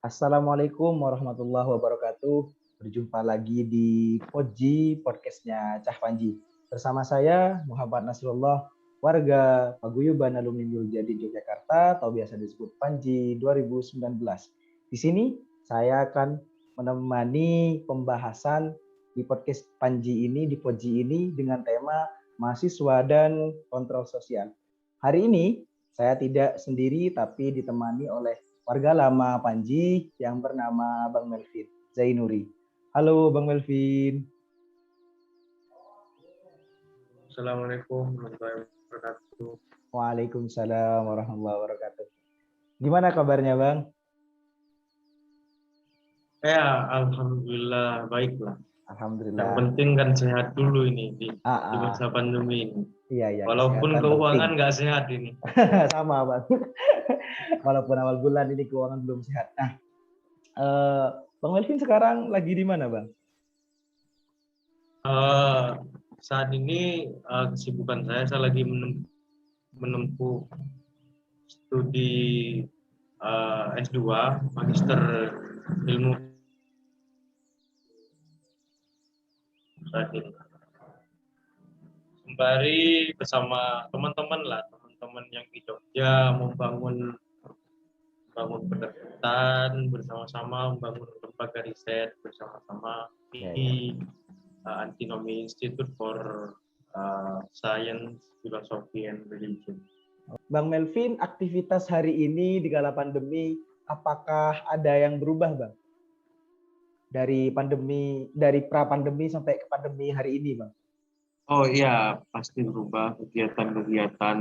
Assalamualaikum warahmatullahi wabarakatuh. Berjumpa lagi di Poji podcastnya Cah Panji. Bersama saya Muhammad Nasrullah, warga Paguyuban Alumni Nurjadi Yogyakarta atau biasa disebut Panji 2019. Di sini saya akan menemani pembahasan di podcast Panji ini, di Poji ini dengan tema mahasiswa dan kontrol sosial. Hari ini saya tidak sendiri tapi ditemani oleh warga lama Panji yang bernama Bang Melvin Zainuri. Halo Bang Melvin. Assalamualaikum warahmatullahi wabarakatuh. Waalaikumsalam warahmatullahi wabarakatuh. Gimana kabarnya Bang? Ya, alhamdulillah baiklah. Alhamdulillah. Yang penting kan sehat dulu ini di masa pandemi ini. Iya, walaupun keuangan nggak sehat ini. Sama Bang. Walaupun awal bulan ini keuangan belum sehat. Nah, Bang Melvin sekarang lagi di mana Bang? Saat ini kesibukan saya lagi menempuh studi S2 Magister Ilmu saat ini. Sembari bersama teman-teman yang di Jogja membangun pendekatan bersama-sama, membangun lembaga riset bersama-sama di Antinomy Institute for Science, Philosophy, and Religion. Bang Melvin, aktivitas hari ini di kala pandemi, apakah ada yang berubah, Bang? Dari pra-pandemi sampai ke pandemi hari ini, Bang? Oh iya, pasti berubah. Kegiatan-kegiatan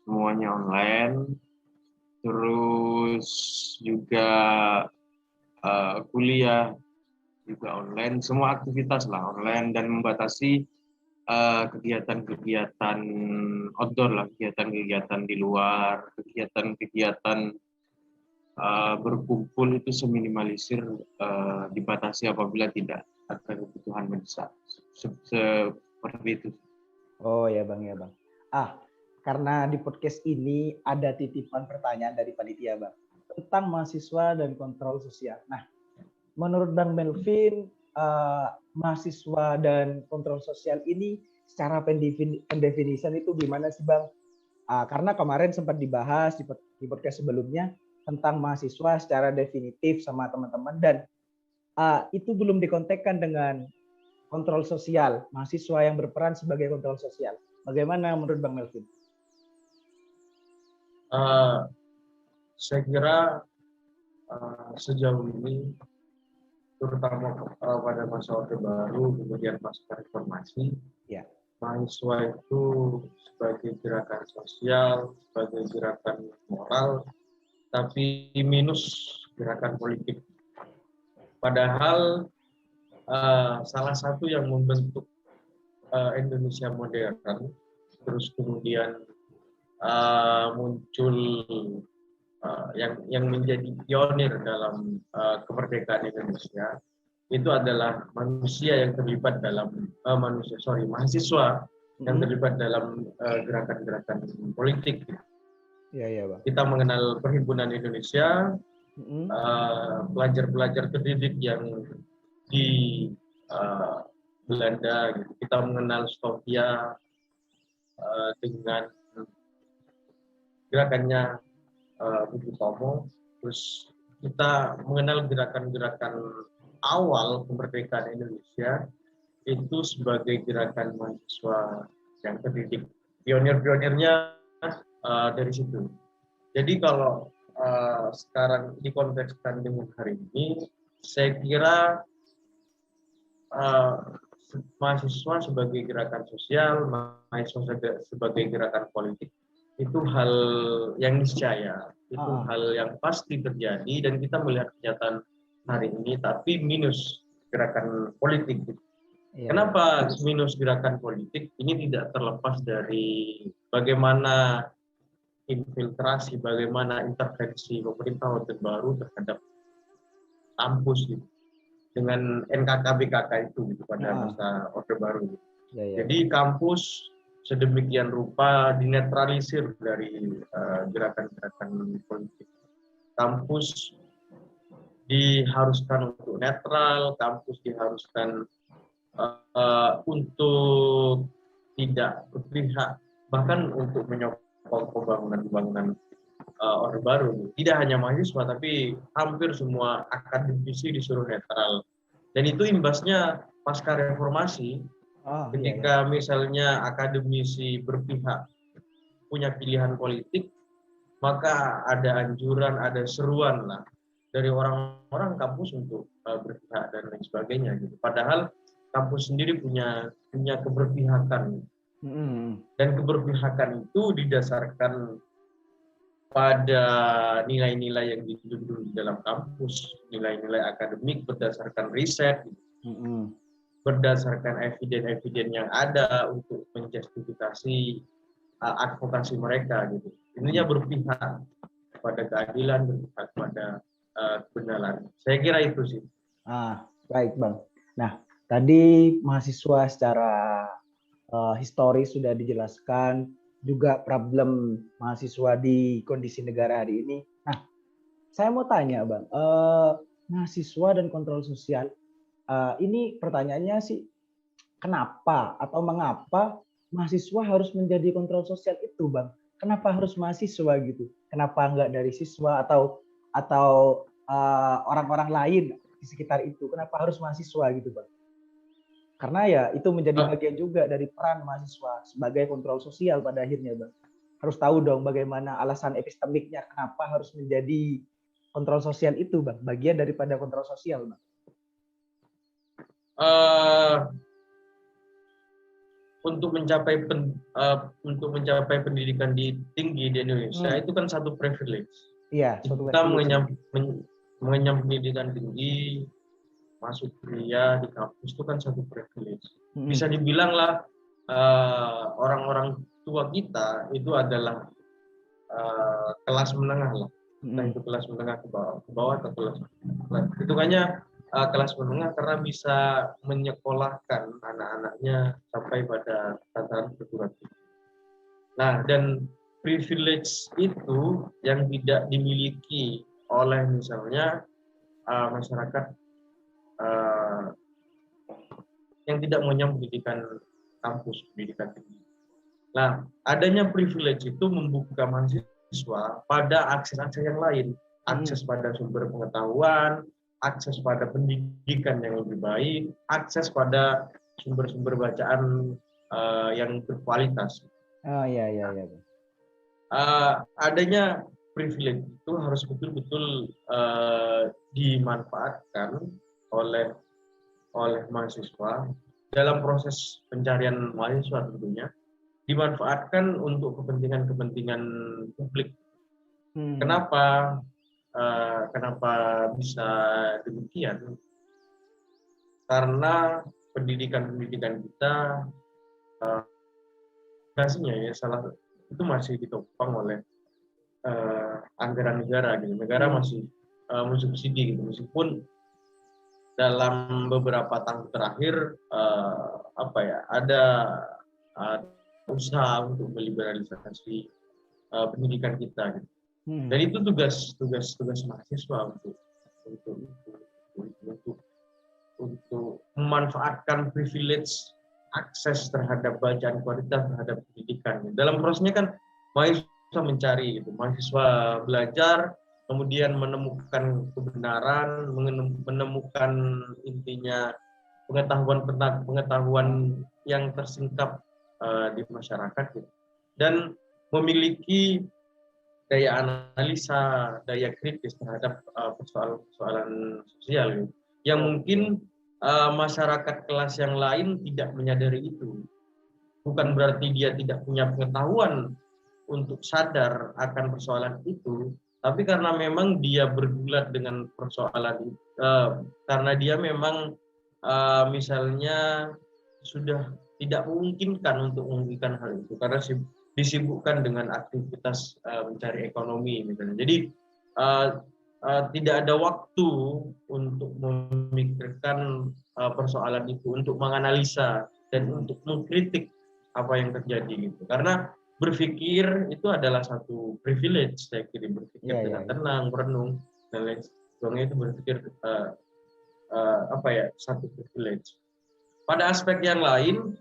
semuanya online. Terus juga kuliah juga online. Semua aktivitas lah online dan membatasi kegiatan-kegiatan outdoor lah, kegiatan-kegiatan di luar, kegiatan-kegiatan berkumpul itu seminimalisir, dibatasi apabila tidak ada kebutuhan mendesak. Seperti itu. Oh ya Bang, ya Bang. Karena di podcast ini ada titipan pertanyaan dari panitia Bang tentang mahasiswa dan kontrol sosial. Nah, menurut Bang Melvin, mahasiswa dan kontrol sosial ini secara pendefinisian itu gimana sih Bang? Karena kemarin sempat dibahas di podcast sebelumnya tentang mahasiswa secara definitif sama teman-teman dan itu belum dikontekkan dengan kontrol sosial, mahasiswa yang berperan sebagai kontrol sosial. Bagaimana menurut Bang Melvin? Saya kira sejauh ini terutama pada masa Orde Baru kemudian pasca reformasi, mahasiswa itu sebagai gerakan sosial, sebagai gerakan moral, tapi minus gerakan politik. Padahal salah satu yang membentuk Indonesia modern, terus kemudian muncul yang menjadi pionir dalam kemerdekaan Indonesia itu adalah mahasiswa yang terlibat dalam gerakan-gerakan politik. Ya, Bang. Kita mengenal Perhimpunan Indonesia, pelajar-pelajar terdidik yang di Belanda. Kita mengenal Stovia dengan gerakannya Budi Utomo. Terus kita mengenal gerakan-gerakan awal kemerdekaan Indonesia itu sebagai gerakan mahasiswa yang terdidik. Pionir-pionirnya dari situ. Jadi kalau sekarang dikontekskan dengan hari ini, saya kira mahasiswa sebagai gerakan sosial, mahasiswa sebagai gerakan politik itu hal yang niscaya, itu hal yang pasti terjadi dan kita melihat kenyataan hari ini, tapi minus gerakan politik. Kenapa minus gerakan politik? Ini tidak terlepas dari bagaimana infiltrasi, bagaimana intervensi pemerintah Orde Baru terhadap kampus dengan NKK-BKK itu pada masa Orde Baru. Jadi kampus sedemikian rupa dinetralisir dari gerakan-gerakan politik. Kampus diharuskan untuk netral, kampus diharuskan untuk tidak berpihak, bahkan untuk menyokong pembangunan Orde Baru. Tidak hanya mahasiswa, tapi hampir semua akademisi disuruh netral. Dan itu imbasnya pasca reformasi, ketika misalnya akademisi berpihak, punya pilihan politik, maka ada anjuran, ada seruan lah dari orang-orang kampus untuk berpihak dan lain sebagainya gitu. Padahal kampus sendiri punya keberpihakan. Dan keberpihakan itu didasarkan pada nilai-nilai yang dijunjung di dalam kampus, nilai-nilai akademik berdasarkan riset, berdasarkan eviden-eviden yang ada untuk menjustifikasi advokasi mereka gitu. Intinya berpihak pada keadilan, berpihak pada kebenaran. Saya kira itu sih. Baik Bang. Nah, tadi mahasiswa secara historis sudah dijelaskan, juga problem mahasiswa di kondisi negara hari ini. Nah, saya mau tanya Bang, mahasiswa dan kontrol sosial, ini pertanyaannya sih, kenapa atau mengapa mahasiswa harus menjadi kontrol sosial itu Bang? Kenapa harus mahasiswa gitu? Kenapa enggak dari siswa atau orang-orang lain di sekitar itu? Kenapa harus mahasiswa gitu Bang? Karena ya itu menjadi bagian juga dari peran mahasiswa sebagai kontrol sosial pada akhirnya Bang. Harus tahu dong bagaimana alasan epistemiknya kenapa harus menjadi kontrol sosial itu Bang, bagian daripada kontrol sosial Bang. Untuk mencapai pendidikan tinggi di Indonesia itu kan satu privilege. Iya, kita mengenyam pendidikan tinggi, masuk kuliah di kampus itu kan satu privilege. Bisa dibilang lah orang-orang tua kita itu adalah kelas menengah lah. Entah itu kelas menengah ke bawah atau kelas hitungannya kelas menengah karena bisa menyekolahkan anak-anaknya sampai pada tataran perguruan tinggi. Nah, dan privilege itu yang tidak dimiliki oleh misalnya masyarakat yang tidak mengenyam pendidikan kampus, pendidikan tinggi. Nah, adanya privilege itu membuka mahasiswa pada akses-akses yang lain, akses pada sumber pengetahuan, akses pada pendidikan yang lebih baik, akses pada sumber-sumber bacaan yang berkualitas. Adanya privilege itu harus betul-betul dimanfaatkan oleh mahasiswa dalam proses pencarian mahasiswa tentunya, dimanfaatkan untuk kepentingan publik. Kenapa bisa demikian? Karena pendidikan kita pastinya ya itu masih ditopang oleh anggaran negara gitu. Negara masih mensubsidi gitu, meskipun dalam beberapa tahun terakhir ada usaha untuk meliberalisasi pendidikan kita gitu. Dan itu tugas mahasiswa untuk memanfaatkan privilege akses terhadap bacaan kualitas terhadap pendidikan. Dalam prosesnya kan mahasiswa mencari gitu, mahasiswa belajar, kemudian menemukan kebenaran, menemukan intinya pengetahuan yang tersingkap di masyarakat gitu. Dan memiliki daya analisa, daya kritis terhadap persoalan sosial gitu, yang mungkin masyarakat kelas yang lain tidak menyadari itu. Bukan berarti dia tidak punya pengetahuan untuk sadar akan persoalan itu, tapi karena memang dia bergulat dengan persoalan itu, karena dia memang misalnya sudah tidak memungkinkan untuk memikirkan hal itu karena disibukkan dengan aktivitas mencari ekonomi misalnya. Jadi tidak ada waktu untuk memikirkan persoalan itu, untuk menganalisa dan untuk mengkritik apa yang terjadi gitu. Karena berpikir itu adalah satu privilege, saya kira, berpikir dengan tenang, merenung dan lain mahasiswanya itu berpikir satu privilege. Pada aspek yang lain,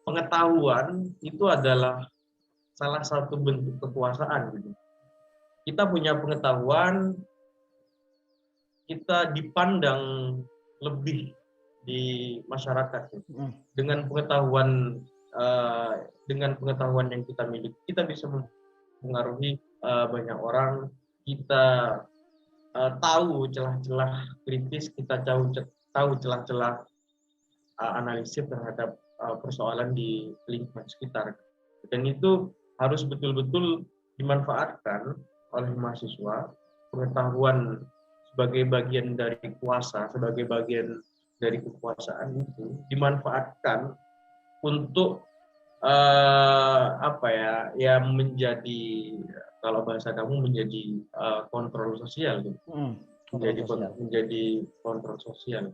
pengetahuan itu adalah salah satu bentuk kekuasaan. Gitu. Kita punya pengetahuan, kita dipandang lebih di masyarakat. Gitu. Dengan pengetahuan yang kita miliki, kita bisa mempengaruhi banyak orang. Kita tahu celah-celah kritis, kita tahu celah-celah analisis terhadap persoalan di lingkungan sekitar. Dan itu harus betul-betul dimanfaatkan oleh mahasiswa. Pengetahuan sebagai bagian dari kuasa, sebagai bagian dari kekuasaan itu dimanfaatkan untuk menjadi, kalau bahasa kamu, menjadi kontrol sosial, gitu. Menjadi kontrol sosial.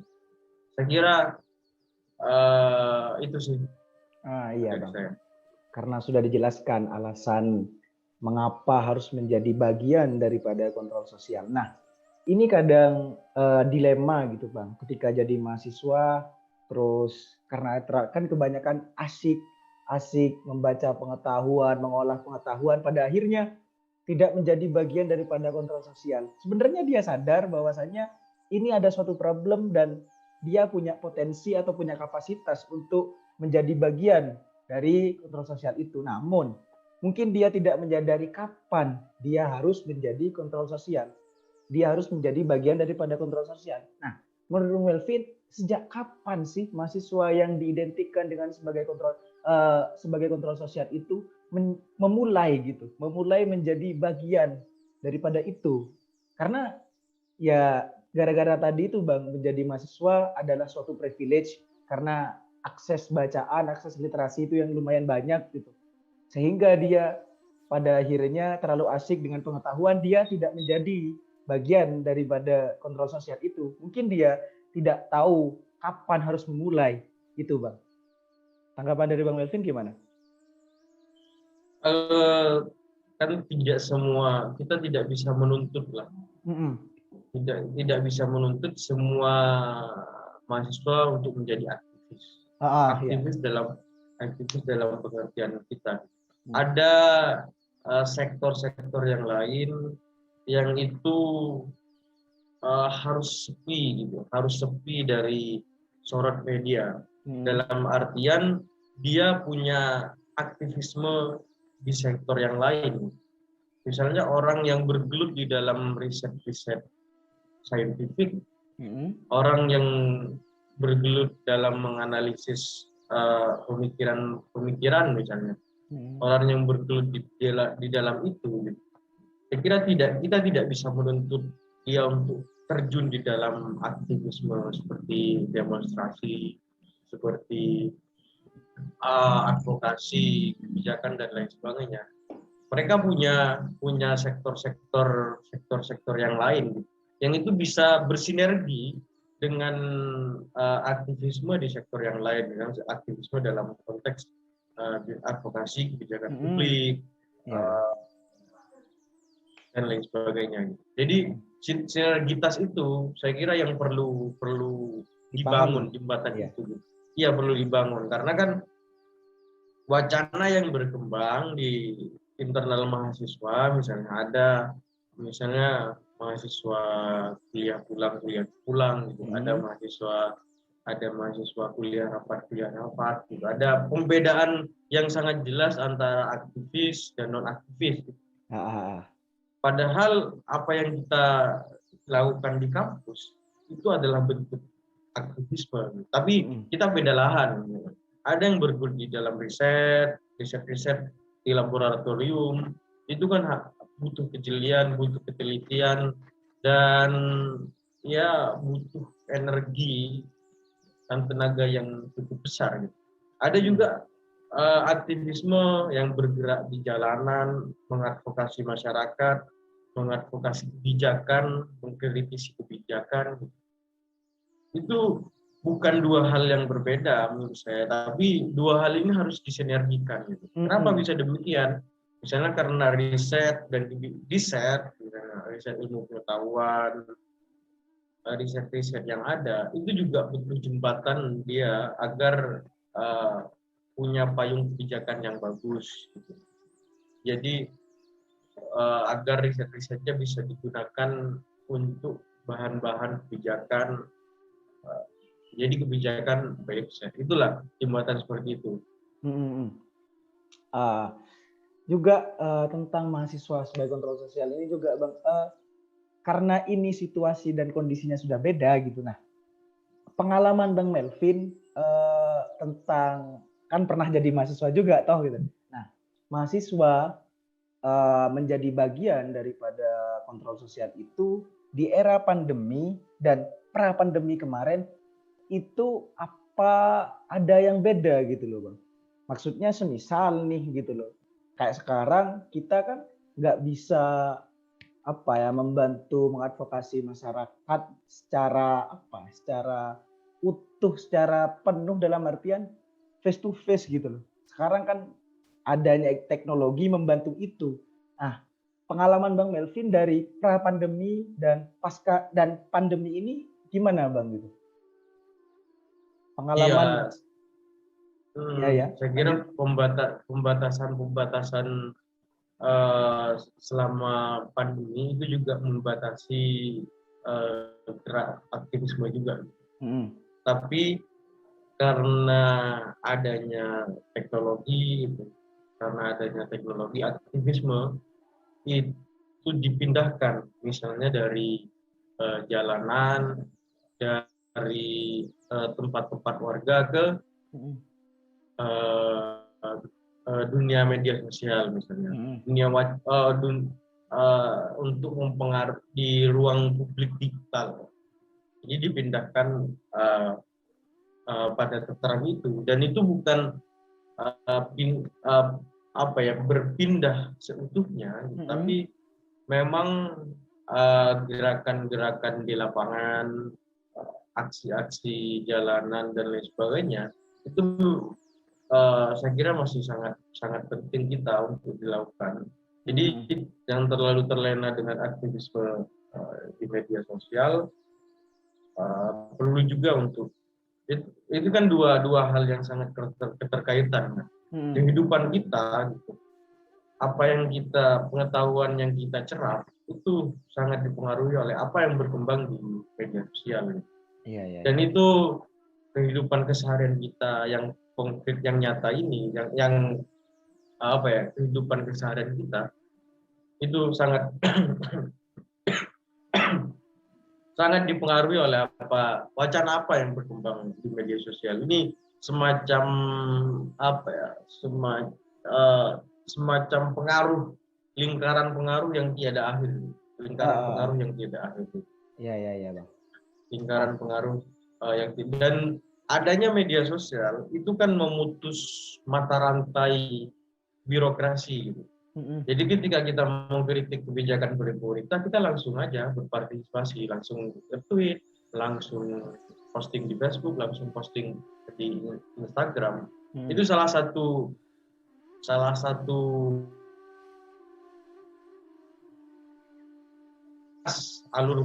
Saya kira itu sih. Iya, Bang. Saya. Karena sudah dijelaskan alasan mengapa harus menjadi bagian daripada kontrol sosial. Nah, ini kadang dilema gitu, Bang. Ketika jadi mahasiswa, terus karena kan kebanyakan asik membaca pengetahuan, mengolah pengetahuan, pada akhirnya tidak menjadi bagian daripada kontrol sosial. Sebenarnya dia sadar bahwasanya ini ada suatu problem dan dia punya potensi atau punya kapasitas untuk menjadi bagian dari kontrol sosial itu. Namun, mungkin dia tidak menyadari kapan dia harus menjadi kontrol sosial. Dia harus menjadi bagian daripada kontrol sosial. Nah, menurut Melvin, sejak kapan sih mahasiswa yang diidentikan dengan sebagai kontrol sosial itu memulai menjadi bagian daripada itu? Karena ya gara-gara tadi itu, Bang, menjadi mahasiswa adalah suatu privilege karena akses bacaan, akses literasi itu yang lumayan banyak gitu. Sehingga dia pada akhirnya terlalu asik dengan pengetahuan, dia tidak menjadi bagian daripada kontrol sosial itu. Mungkin dia tidak tahu kapan harus memulai itu, Bang. Tanggapan dari Bang Melvin gimana? Kan tidak semua, kita tidak bisa menuntut lah. Tidak bisa menuntut semua mahasiswa untuk menjadi aktivis. Aktivis dalam pengertian kita. Ada sektor-sektor yang lain yang itu harus sepi gitu, harus sepi dari sorot media. Dalam artian dia punya aktivisme di sektor yang lain. Misalnya orang yang bergelut di dalam riset-riset saintifik, orang yang bergelut dalam menganalisis pemikiran misalnya, orang yang bergelut di dalam itu. Saya kira kita tidak bisa menuntut dia untuk terjun di dalam aktivisme seperti demonstrasi, seperti advokasi kebijakan dan lain sebagainya. Mereka punya sektor-sektor yang lain yang itu bisa bersinergi dengan aktivisme di sektor yang lain, dengan aktivisme dalam konteks advokasi kebijakan publik dan lain sebagainya. Jadi sinergitas itu saya kira yang perlu dibangun, jembatan itu. Iya, perlu dibangun karena kan wacana yang berkembang di internal mahasiswa, misalnya mahasiswa kuliah pulang gitu. Ada mahasiswa kuliah rapat gitu. Ada pembedaan yang sangat jelas antara aktivis dan non aktivis gitu. Padahal apa yang kita lakukan di kampus itu adalah bentuk aktivisme, tapi kita beda lahan. Ada yang bergelut di dalam riset di laboratorium, itu kan butuh kejelian, butuh ketelitian, dan ya butuh energi dan tenaga yang cukup besar. Gitu. Ada juga aktivisme yang bergerak di jalanan, mengadvokasi masyarakat, mengadvokasi kebijakan, mengkritisi kebijakan. Itu bukan dua hal yang berbeda menurut saya, tapi dua hal ini harus disinergikan. Gitu. Kenapa bisa demikian? Misalnya karena riset dan di-share, riset ilmu pengetahuan, riset-riset yang ada, itu juga butuh jembatan dia agar punya payung kebijakan yang bagus. Gitu. Jadi agar riset-risetnya bisa digunakan untuk bahan-bahan kebijakan, jadi kebijakan baik. Itulah jembatan seperti itu. Juga tentang mahasiswa sebagai kontrol sosial ini juga Bang, karena ini situasi dan kondisinya sudah beda gitu. Nah, pengalaman Bang Melvin tentang, kan pernah jadi mahasiswa juga toh gitu. Nah, mahasiswa menjadi bagian daripada kontrol sosial itu di era pandemi dan pra pandemi kemarin itu apa ada yang beda gitu loh Bang. Maksudnya semisal nih gitu loh. Kayak sekarang kita kan nggak bisa membantu mengadvokasi masyarakat secara utuh, secara penuh dalam artian face to face gitu loh. Sekarang kan adanya teknologi membantu itu. Nah, pengalaman Bang Melvin dari pra pandemi dan pasca dan pandemi ini gimana Bang gitu? Pengalaman. Ya. Saya kira pembatasan selama pandemi itu juga membatasi gerak aktivisme juga. Tapi karena adanya teknologi, aktivisme itu dipindahkan, misalnya dari jalanan, dari tempat-tempat warga ke dunia media sosial misalnya, untuk mempengaruhi di ruang publik digital. Ini dipindahkan pada tataran itu, dan itu bukan berpindah seutuhnya, tapi memang gerakan-gerakan di lapangan, aksi-aksi jalanan dan lain sebagainya itu saya kira masih sangat penting kita untuk dilakukan. Jadi jangan terlalu terlena dengan aktivisme di media sosial. Perlu juga untuk itu kan dua hal yang sangat keterkaitan. Kehidupan kita, gitu. Pengetahuan yang kita cerap itu sangat dipengaruhi oleh apa yang berkembang di media sosial. Dan itu kehidupan keseharian kita yang konkret, yang nyata ini, yang kehidupan keseharian kita itu sangat sangat dipengaruhi oleh wacana apa yang berkembang di media sosial. Ini semacam semacam pengaruh, lingkaran pengaruh yang tiada akhir. Iya, Bang. Lingkaran pengaruh yang dan adanya media sosial itu kan memutus mata rantai birokrasi gitu. Jadi ketika kita mengkritik kebijakan pemerintah, kita langsung aja berpartisipasi, langsung tweet, langsung posting di Facebook, langsung posting di Instagram. Itu salah satu alur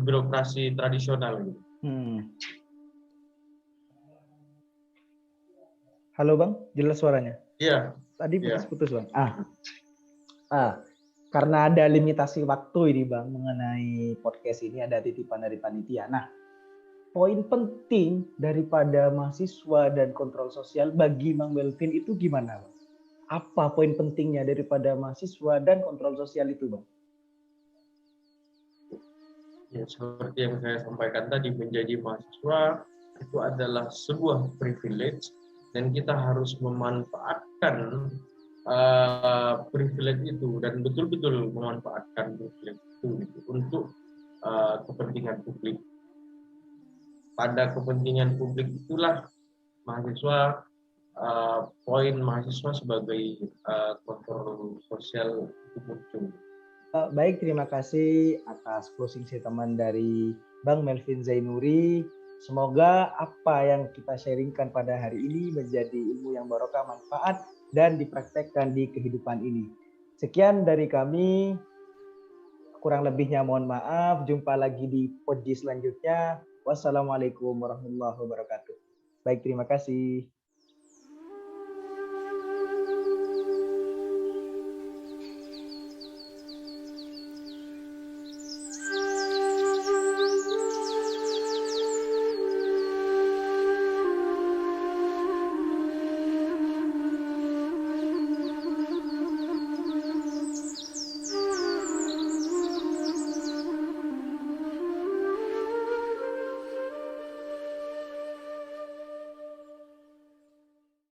birokrasi tradisional. Halo Bang, jelas suaranya? Iya. Tadi putus-putus Bang. Karena ada limitasi waktu ini Bang mengenai podcast ini, ada titipan dari panitia. Nah, poin penting daripada mahasiswa dan kontrol sosial bagi Bang Melvin itu gimana Bang? Apa poin pentingnya daripada mahasiswa dan kontrol sosial itu Bang? Ya, seperti yang saya sampaikan tadi, menjadi mahasiswa itu adalah sebuah privilege dan kita harus memanfaatkan privilege itu dan betul-betul memanfaatkan privilege itu untuk kepentingan publik. Pada kepentingan publik itulah mahasiswa, poin mahasiswa sebagai kontrol sosial itu muncul. Baik, terima kasih atas closing statement dari Bang Melvin Zainuri. Semoga apa yang kita sharingkan pada hari ini menjadi ilmu yang barokah, manfaat, dan dipraktekkan di kehidupan ini. Sekian dari kami, kurang lebihnya mohon maaf. Jumpa lagi di Podji selanjutnya. Wassalamualaikum warahmatullahi wabarakatuh. Baik, terima kasih.